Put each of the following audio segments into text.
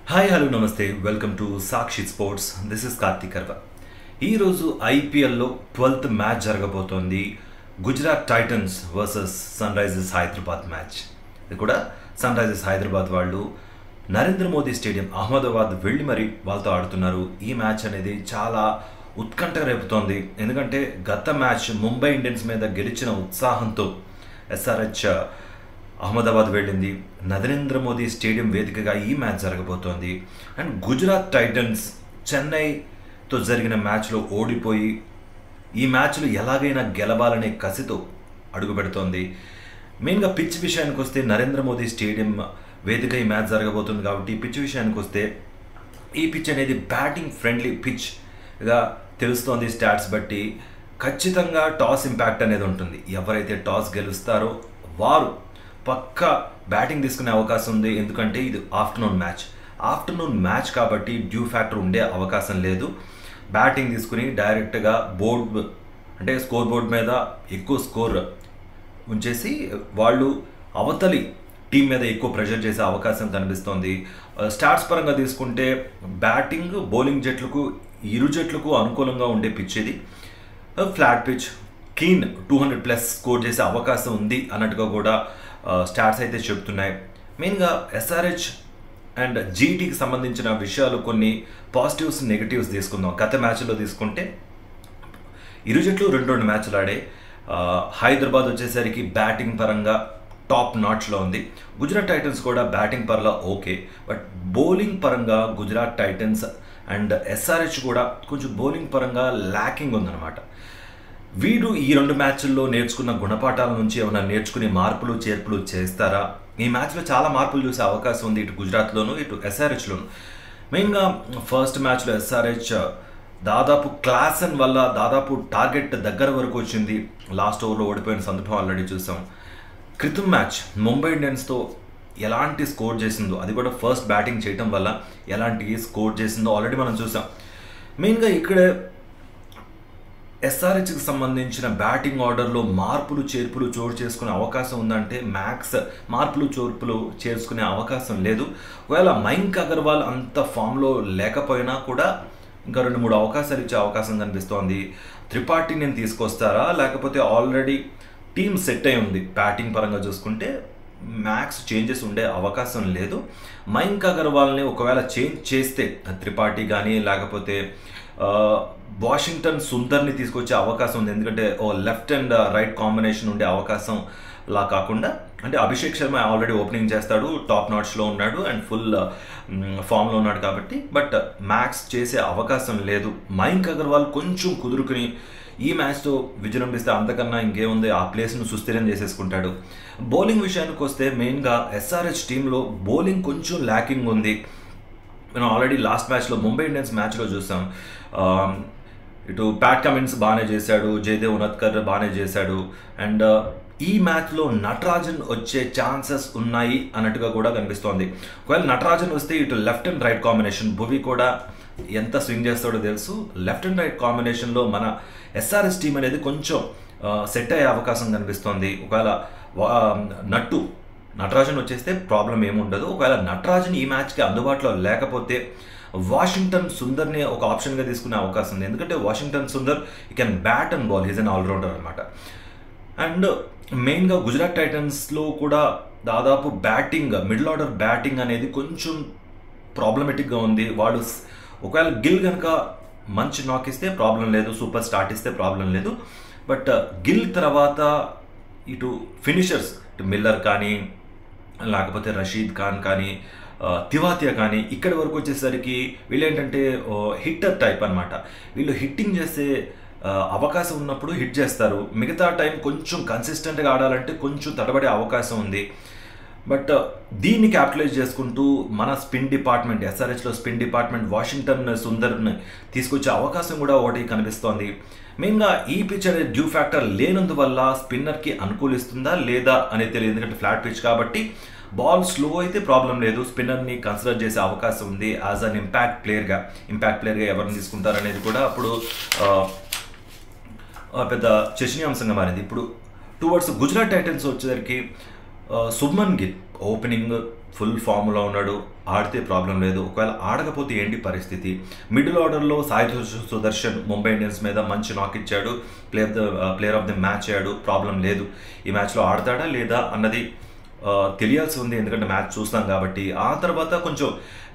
Hi hello namaste welcome to Sakshi sports. This is Karthik Karva. ఈరోజు ఐపీఎల్లో 12th match జరగబోతోంది. Gujarat Titans versus Sunrisers Hyderabad match. ఇది కూడా సన్ రైజర్స్ హైదరాబాద్ వాళ్ళు నరేంద్ర మోదీ స్టేడియం అహ్మదాబాద్ వెళ్ళి మరి వాళ్ళతో ఆడుతున్నారు. ఈ మ్యాచ్ అనేది చాలా ఉత్కంఠ రేపుతోంది. ఎందుకంటే గత మ్యాచ్ ముంబై ఇండియన్స్ మీద గెలిచిన ఉత్సాహంతో ఎస్ఆర్హెచ్ అహ్మదాబాద్ వెళ్ళింది. నరేంద్ర మోదీ స్టేడియం వేదికగా ఈ మ్యాచ్ జరగబోతోంది. అండ్ గుజరాత్ టైటన్స్ చెన్నైతో జరిగిన మ్యాచ్లో ఓడిపోయి ఈ మ్యాచ్లో ఎలాగైనా గెలవాలనే కసితో అడుగు పెడుతోంది. మెయిన్గా పిచ్ విషయానికి వస్తే నరేంద్ర మోదీ స్టేడియం వేదిక ఈ మ్యాచ్ జరగబోతుంది కాబట్టి పిచ్ విషయానికి వస్తే ఈ పిచ్ అనేది బ్యాటింగ్ ఫ్రెండ్లీ పిచ్గా తెలుస్తోంది. స్టాట్స్ బట్టి ఖచ్చితంగా టాస్ ఇంపాక్ట్ అనేది ఉంటుంది. ఎవరైతే టాస్ గెలుస్తారో వారు పక్కా బ్యాటింగ్ తీసుకునే అవకాశం ఉంది. ఎందుకంటే ఇది ఆఫ్టర్నూన్ మ్యాచ్ కాబట్టి డ్యూ ఫ్యాక్టర్ ఉండే అవకాశం లేదు. బ్యాటింగ్ తీసుకుని డైరెక్ట్గా స్కోర్ బోర్డ్ మీద ఎక్కువ స్కోర్ ఉంచేసి వాళ్ళు అవతలి టీం మీద ఎక్కువ ప్రెషర్ చేసే అవకాశం కనిపిస్తోంది. స్టాట్స్ పరంగా తీసుకుంటే బ్యాటింగ్ బౌలింగ్ ఇరు జట్లకు అనుకూలంగా ఉండే పిచ్ ఇది. ఫ్లాట్ పిచ్, క్లీన్ 200+ స్కోర్ చేసే అవకాశం ఉంది అన్నట్టుగా కూడా స్టాట్స్ అయితే చెప్తున్నాయి. మెయిన్గా ఎస్ఆర్హెచ్ అండ్ జీటీకి సంబంధించిన విషయాలు కొన్ని పాజిటివ్స్ నెగిటివ్స్ తీసుకుందాం. గత మ్యాచ్లో తీసుకుంటే ఇరు జట్లు రెండు మ్యాచ్లు ఆడే. హైదరాబాద్ వచ్చేసరికి బ్యాటింగ్ పరంగా టాప్ నాచ్లో ఉంది. గుజరాత్ టైటన్స్ కూడా బ్యాటింగ్ పరంగా ఓకే, బట్ బౌలింగ్ పరంగా గుజరాత్ టైటన్స్ అండ్ ఎస్ఆర్హెచ్ కూడా కొంచెం బౌలింగ్ పరంగా ల్యాకింగ్ ఉందన్నమాట. వీడు ఈ రెండు మ్యాచ్ల్లో నేర్చుకున్న గుణపాఠాల నుంచి ఏమైనా నేర్చుకుని మార్పులు చేర్పులు చేస్తారా? ఈ మ్యాచ్లో చాలా మార్పులు చూసే అవకాశం ఉంది, ఇటు గుజరాత్లోను ఇటు ఎస్ఆర్హెచ్లోను. మెయిన్గా ఫస్ట్ మ్యాచ్లో ఎస్ఆర్హెచ్ దాదాపు క్లాసన్ వల్ల దాదాపు టార్గెట్ దగ్గర వరకు వచ్చింది. లాస్ట్ ఓవర్లో ఓడిపోయిన సందర్భం ఆల్రెడీ చూసాం. క్రితం మ్యాచ్ ముంబై ఇండియన్స్తో ఎలాంటి స్కోర్ చేసిందో, అది కూడా ఫస్ట్ బ్యాటింగ్ చేయటం వల్ల ఎలాంటి స్కోర్ చేసిందో ఆల్రెడీ మనం చూసాం. మెయిన్గా ఇక్కడే ఎస్ఆర్హెచ్కి సంబంధించిన బ్యాటింగ్ ఆర్డర్లో మార్పులు చేర్పులు చోటు చేసుకునే అవకాశం ఉందంటే మ్యాక్స్ మార్పులు చేర్పులు చేసుకునే అవకాశం లేదు. ఒకవేళ మయాంక్ అగర్వాల్ అంత ఫామ్లో లేకపోయినా కూడా ఇంకా 2-3 అవకాశాలు ఇచ్చే అవకాశం కనిపిస్తోంది. త్రిపాఠిని తీసుకొస్తారా, లేకపోతే ఆల్రెడీ టీమ్ సెట్ అయి ఉంది బ్యాటింగ్ పరంగా చూసుకుంటే మ్యాక్స్ చేంజెస్ ఉండే అవకాశం లేదు. మయాంక్ అగర్వాల్ని ఒకవేళ చేంజ్ చేస్తే త్రిపాఠి కానీ లేకపోతే వాషింగ్టన్ సుందర్ని తీసుకొచ్చే అవకాశం ఉంది. ఎందుకంటే లెఫ్ట్ అండ్ రైట్ కాంబినేషన్ ఉండే అవకాశం లా కాకుండా, అంటే అభిషేక్ శర్మ ఆల్రెడీ ఓపెనింగ్ చేస్తాడు, టాప్ నాట్స్లో ఉన్నాడు అండ్ ఫుల్ ఫామ్లో ఉన్నాడు కాబట్టి, బట్ మ్యాక్స్ చేసే అవకాశం లేదు. మయాంక్ అగర్వాల్ కొంచెం కుదురుకుని ఈ మ్యాచ్తో విజృంభిస్తే అంతకన్నా ఇంకేముంది, ఆ ప్లేస్ను సుస్థిరం చేసేసుకుంటాడు. బౌలింగ్ విషయానికి వస్తే మెయిన్గా ఎస్ఆర్హెచ్ టీంలో బౌలింగ్ కొంచెం ల్యాకింగ్ ఉంది. మనం ఆల్రెడీ లాస్ట్ మ్యాచ్లో ముంబై ఇండియన్స్ మ్యాచ్లో చూసాం. ఇటు ప్యాట్ కమిన్స్ బాగానే చేశాడు, జయదేవ్ ఉనత్కర్ బాగానే చేశాడు. అండ్ ఈ మ్యాచ్లో నటరాజన్ వచ్చే ఛాన్సెస్ ఉన్నాయి అన్నట్టుగా కూడా కనిపిస్తోంది. ఒకవేళ నటరాజన్ వస్తే ఇటు లెఫ్ట్ అండ్ రైట్ కాంబినేషన్, భువి కూడా ఎంత స్వింగ్ చేస్తాడో తెలుసు. లెఫ్ట్ అండ్ రైట్ కాంబినేషన్లో మన ఎస్ఆర్ఎస్ టీం అనేది కొంచెం సెట్ అయ్యే అవకాశం కనిపిస్తోంది. ఒకవేళ నటరాజన్ వచ్చేస్తే ప్రాబ్లం ఏముండదు. ఒకవేళ నటరాజన్ ఈ మ్యాచ్కి అందుబాటులో లేకపోతే వాషింగ్టన్ సుందర్ని ఒక ఆప్షన్గా తీసుకునే అవకాశం ఉంది. ఎందుకంటే Washington Sundar he can bat and bowl, is an all rounder అనమాట. అండ్ మెయిన్గా గుజరాత్ టైటన్స్లో కూడా దాదాపు మిడిల్ ఆర్డర్ బ్యాటింగ్ అనేది కొంచెం ప్రాబ్లమెటిక్గా ఉంది. వాళ్ళు ఒకవేళ గిల్ కనుక మంచి నాక్ ఇస్తే ప్రాబ్లం లేదు, సూపర్ స్టార్ట్ ఇస్తే ప్రాబ్లం లేదు. బట్ గిల్ తర్వాత ఇటు ఫినిషర్స్, ఇటు మిల్లర్ కానీ లేకపోతే రషీద్ ఖాన్ కానీ తివాతియా కానీ ఇక్కడి వరకు వచ్చేసరికి వీళ్ళు ఏంటంటే హిట్టర్ టైప్ అనమాట. వీళ్ళు హిట్టింగ్ చేసే అవకాశం ఉన్నప్పుడు హిట్ చేస్తారు, మిగతా టైం కొంచెం కన్సిస్టెంట్గా ఆడాలంటే కొంచెం తడబడే అవకాశం ఉంది. బట్ దీన్ని క్యాపిటలైజ్ చేసుకుంటూ మన స్పిన్ డిపార్ట్మెంట్, ఎస్ఆర్హెచ్లో స్పిన్ డిపార్ట్మెంట్ వాషింగ్టన్ సుందర్ని తీసుకొచ్చే అవకాశం కూడా ఒకటి కనిపిస్తోంది. మెయిన్గా ఈ పిచ్ అనేది డ్యూ ఫ్యాక్టర్ లేనందువల్ల స్పిన్నర్కి అనుకూలిస్తుందా లేదా అనేది తెలియదు. ఎందుకంటే ఫ్లాట్ పిచ్ కాబట్టి బాల్ స్లో అయితే ప్రాబ్లం లేదు, స్పిన్నర్ని కన్సిడర్ చేసే అవకాశం ఉంది. యాజ్ అన్ ఇంపాక్ట్ ప్లేయర్గా ఎవరిని తీసుకుంటారు అనేది కూడా అప్పుడు పెద్ద చర్చనీయాంశంగా మారింది. ఇప్పుడు టువర్డ్స్ గుజరాత్ టైటన్స్ వచ్చేసరికి శుభ్మన్ గిల్ ఓపెనింగ్ ఫుల్ ఫామ్లో ఉన్నాడు, ఆడితే ప్రాబ్లం లేదు. ఒకవేళ ఆడకపోతే ఏంటి పరిస్థితి? మిడిల్ ఆర్డర్లో సాయి సుదర్శన్ ముంబై ఇండియన్స్ మీద మంచి నాక్ ఇచ్చాడు, ప్లేయర్ ఆఫ్ ది మ్యాచ్ అయ్యాడు, ప్రాబ్లం లేదు. ఈ మ్యాచ్లో ఆడతాడా లేదా అన్నది తెలియాల్సి ఉంది, ఎందుకంటే మ్యాచ్ చూస్తాం కాబట్టి. ఆ తర్వాత కొంచెం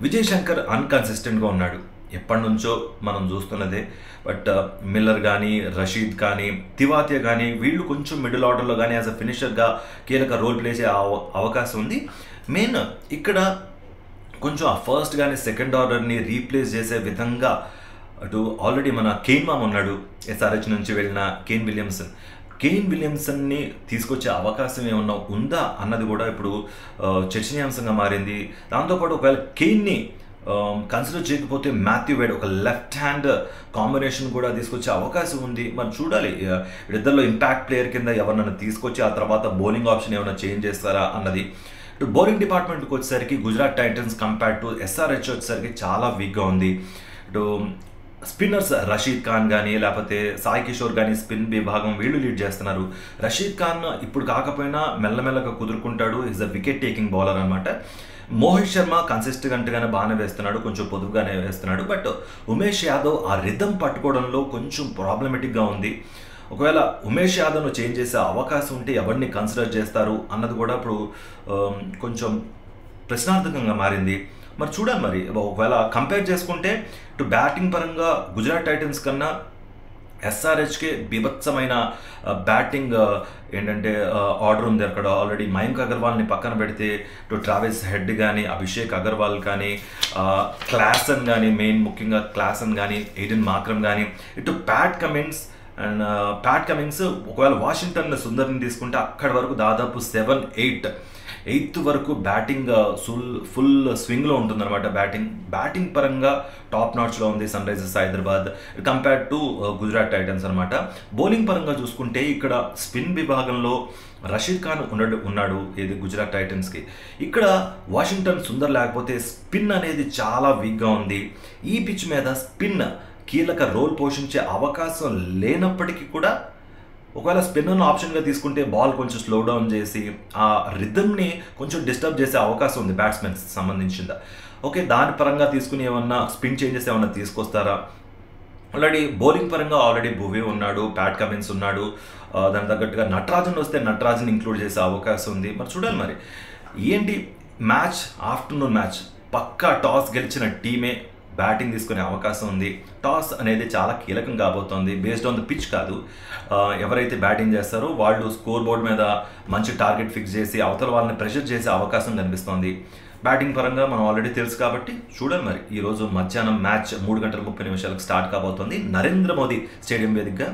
విజయ్ శంకర్ అన్కన్సిస్టెంట్గా ఉన్నాడు, ఎప్పటి నుంచో మనం చూస్తున్నదే. బట్ మిల్లర్ కానీ, రషీద్ కానీ, తివాతియా కానీ వీళ్ళు కొంచెం మిడిల్ ఆర్డర్లో కానీ యాజ్ అ ఫినిషర్గా కీలక రోల్ ప్లే చేసే అవకాశం ఉంది. మెయిన్ ఇక్కడ కొంచెం ఆ ఫస్ట్ కానీ సెకండ్ ఆర్డర్ని రీప్లేస్ చేసే విధంగా అటు ఆల్రెడీ మన కేన్ మామ్ ఉన్నాడు, ఎస్ఆర్హెచ్ నుంచి వెళ్ళిన కేన్ విలియమ్సన్ని తీసుకొచ్చే అవకాశం ఏమన్నా ఉందా అన్నది కూడా ఇప్పుడు చర్చనీయాంశంగా మారింది. దాంతోపాటు ఒకవేళ కేన్ని కన్సిడర్ చేయకపోతే మాథ్యూ వేడ్ ఒక లెఫ్ట్ హ్యాండ్ కాంబినేషన్ కూడా తీసుకొచ్చే అవకాశం ఉంది. మరి చూడాలి ఇద్దరిలో ఇంపాక్ట్ ప్లేయర్ కింద ఎవరినైనా తీసుకొచ్చి ఆ తర్వాత బౌలింగ్ ఆప్షన్ ఏమైనా చేంజ్ చేస్తారా అన్నది. ఇటు బౌలింగ్ డిపార్ట్మెంట్కి వచ్చేసరికి Gujarat Titans compare to SRH వచ్చేసరికి చాలా వీక్గా ఉంది. ఇటు స్పిన్నర్స్ రషీద్ ఖాన్ కానీ లేకపోతే సాయి కిషోర్ కానీ స్పిన్ విభాగం వీళ్ళు లీడ్ చేస్తున్నారు. రషీద్ ఖాన్ ఇప్పుడు కాకపోయినా మెల్లమెల్లగా కుదురుకుంటాడు, is a wicket taking bowler అనమాట. మోహిత్ శర్మ కన్సిస్టెంట్గానే బాగానే వేస్తున్నాడు, కొంచెం పొదుపుగానే వేస్తున్నాడు. బట్ ఉమేష్ యాదవ్ ఆ రిథమ్ పట్టుకోవడంలో కొంచెం ప్రాబ్లమెటిక్గా ఉంది. ఒకవేళ ఉమేష్ యాదవ్ను చేంజ్ చేసే అవకాశం ఉంటే ఎవరిని కన్సిడర్ చేస్తారు అన్నది కూడా ఇప్పుడు కొంచెం ప్రశ్నార్థకంగా మారింది. మరి చూడాలి. మరి ఒకవేళ కంపేర్ చేసుకుంటే ఇటు బ్యాటింగ్ పరంగా గుజరాత్ టైటన్స్ కన్నా ఎస్ఆర్హెచ్కే బీభత్సమైన బ్యాటింగ్ ఏంటంటే ఆర్డర్ ఉంది. అక్కడ ఆల్రెడీ మయాంక్ అగర్వాల్ని పక్కన పెడితే ఇటు ట్రావిస్ హెడ్ కానీ, అభిషేక్ అగర్వాల్ కానీ, క్లాసన్ కానీ, మెయిన్ ముఖ్యంగా క్లాసన్ కానీ, ఎయిడెన్ మార్క్రమ్ కానీ, ఇటు ప్యాట్ కమిన్స్ ఒకవేళ వాషింగ్టన్ సుందర్ని తీసుకుంటే అక్కడి వరకు దాదాపు 7-8 వరకు బ్యాటింగ్ ఫుల్ స్వింగ్లో ఉంటుందన్నమాట. బ్యాటింగ్ పరంగా టాప్ నాచ్లో ఉంది Sunrisers Hyderabad compare to Gujarat Titans అనమాట. బౌలింగ్ పరంగా చూసుకుంటే ఇక్కడ స్పిన్ విభాగంలో రషీద్ ఖాన్ ఉన్నాడు ఇది గుజరాత్ టైటన్స్కి. ఇక్కడ వాషింగ్టన్ సుందర్ లేకపోతే స్పిన్ అనేది చాలా వీక్గా ఉంది. ఈ పిచ్ మీద స్పిన్ కీలక రోల్ పోషించే అవకాశం లేనప్పటికీ కూడా ఒకవేళ స్పిన్నర్ను ఆప్షన్గా తీసుకుంటే బాల్ కొంచెం స్లో డౌన్ చేసి ఆ రిథమ్ని కొంచెం డిస్టర్బ్ చేసే అవకాశం ఉంది బ్యాట్స్మెన్స్ సంబంధించిందా. ఓకే, దాని పరంగా తీసుకుని ఏమన్నా స్పిన్ చేంజెస్ ఏమన్నా తీసుకొస్తారా? ఆల్రెడీ బౌలింగ్ పరంగా ఆల్రెడీ భువీ ఉన్నాడు, ప్యాట్ కమిన్స్ ఉన్నాడు, దాని తగ్గట్టుగా నటరాజన్ వస్తే నటరాజన్ ఇంక్లూడ్ చేసే అవకాశం ఉంది. మరి చూడాలి మరి ఏంటి. ఆఫ్టర్నూన్ మ్యాచ్ పక్కా టాస్ గెలిచిన టీమే బ్యాటింగ్ తీసుకునే అవకాశం ఉంది. టాస్ అనేది చాలా కీలకం కాబోతోంది. బేస్డ్ ఆన్ ద పిచ్ కాదు, ఎవరైతే బ్యాటింగ్ చేస్తారో వాళ్ళు స్కోర్ బోర్డ్ మీద మంచి టార్గెట్ ఫిక్స్ చేసి అవతల వాళ్ళని ప్రెషర్ చేసే అవకాశం కనిపిస్తోంది. బ్యాటింగ్ పరంగా మనం ఆల్రెడీ తెలుసు కాబట్టి చూడాలి మరి. ఈరోజు మధ్యాహ్నం మ్యాచ్ 3:30 స్టార్ట్ కాబోతోంది నరేంద్ర మోదీ స్టేడియం వేదికగా.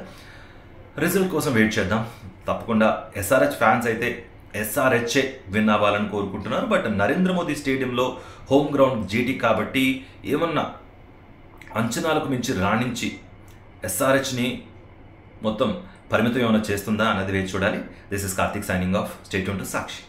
రిజల్ట్ కోసం వెయిట్ చేద్దాం. తప్పకుండా ఎస్ఆర్హెచ్ ఫ్యాన్స్ అయితే ఎస్ఆర్హెచ్ఏ విన్ అవ్వాలని కోరుకుంటున్నారు. బట్ నరేంద్ర మోదీ స్టేడియంలో హోమ్ గ్రౌండ్ జీటీ కాబట్టి ఏమన్నా అంచనాలకు మించి రాణించి ఎస్ఆర్హెచ్ని మొత్తం పరిమితం ఏమైనా చేస్తుందా అన్నది వేచి చూడాలి. This is Karthik signing off. Stay tune to Sakshi.